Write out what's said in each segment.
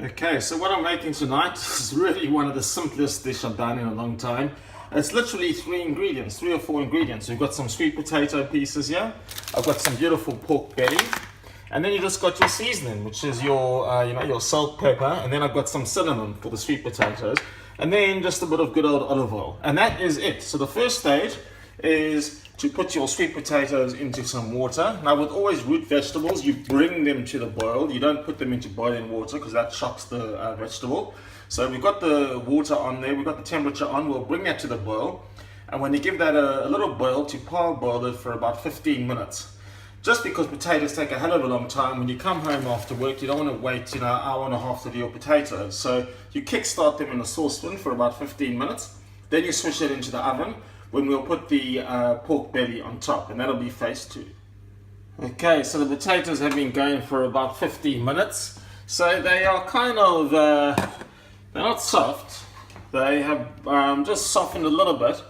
Okay, so what I'm making tonight is really one of the simplest dish I've done in a long time. It's literally three or four ingredients. We've got some sweet potato pieces here. I've got some beautiful pork belly, and then you just got your seasoning, which is your, your salt, pepper, and then I've got some cinnamon for the sweet potatoes, and then just a bit of good old olive oil, and that is it. So the first stage is to put your sweet potatoes into some water. Now with always root vegetables, you bring them to the boil. You don't put them into boiling water because that shocks the vegetable. So we've got the water on there, we've got the temperature on, we'll bring that to the boil. And when you give that a little boil, to parboil it for about 15 minutes. Just because potatoes take a hell of a long time, when you come home after work, you don't want to wait, an hour and a half to do your potatoes. So you kickstart them in a saucepan for about 15 minutes. Then you switch it into the oven, when we'll put the pork belly on top, and that'll be phase 2. Okay, so the potatoes have been going for about 15 minutes. So they are kind of, they're not soft. They have just softened a little bit.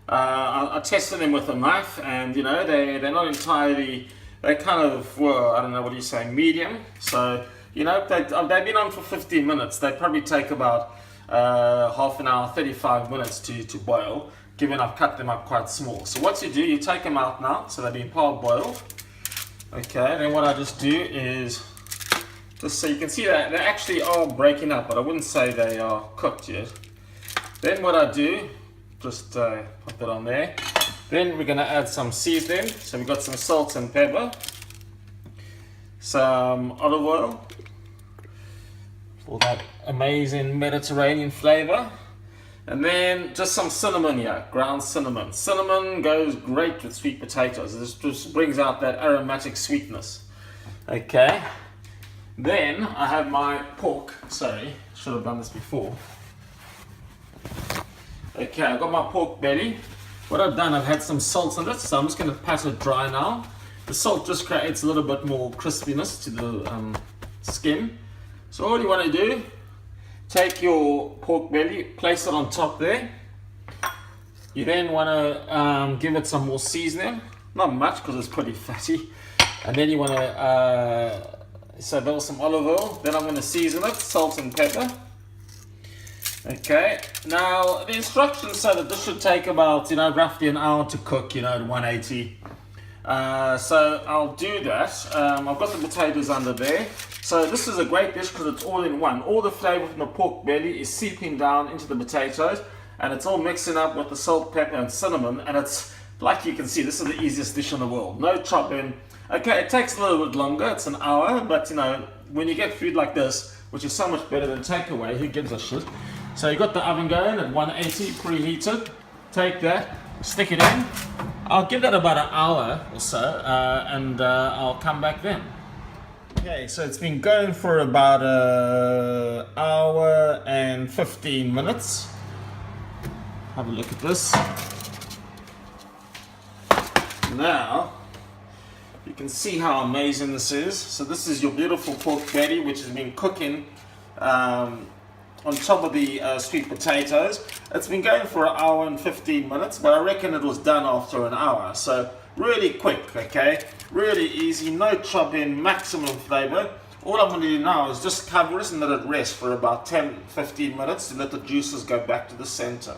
I tested them with a knife, and they're not entirely, they're kind of, well, I don't know, what do you say, medium. So, they've been on for 15 minutes. They probably take about half an hour, 35 minutes to boil, given I've cut them up quite small. So what you do, you take them out now, so they've been parboiled. Okay, then what I just do is, just so you can see that they actually are breaking up, but I wouldn't say they are cooked yet. Then what I do, just put that on there. Then we're gonna add some seasoning. So we've got some salt and pepper, some olive oil for that amazing Mediterranean flavor. And then just some cinnamon here, ground cinnamon. Cinnamon goes great with sweet potatoes. This just brings out that aromatic sweetness. Okay. Then I have my pork. Sorry, should have done this before. Okay, I've got my pork belly. What I've done, I've had some salt on it, so I'm just going to pat it dry now. The salt just creates a little bit more crispiness to the skin. So all you want to do, take your pork belly, place it on top there. You then want to give it some more seasoning. Not much because it's pretty fatty. And then you want to, so there's some olive oil. Then I'm going to season it, salt and pepper. Okay, now the instructions say that this should take about, roughly an hour to cook, at 180. So I'll do that. I've got the potatoes under there. So this is a great dish because it's all in one. All the flavor from the pork belly is seeping down into the potatoes, and it's all mixing up with the salt, pepper, and cinnamon. And it's, like you can see, this is the easiest dish in the world. No chopping. Okay, it takes a little bit longer. It's an hour, but when you get food like this, which is so much better than takeaway, who gives a shit? So you got the oven going at 180, preheated. Take that, stick it in. I'll give that about an hour or so, and I'll come back then. Okay, so it's been going for about an hour and 15 minutes. Have a look at this. Now, you can see how amazing this is. So this is your beautiful pork belly, which has been cooking on top of the sweet potatoes. It's been going for an hour and 15 minutes, but I reckon it was done after an hour. So really quick, okay? Really easy, no chopping, maximum flavor. All I'm going to do now is just cover it and let it rest for about 10-15 minutes to let the juices go back to the center.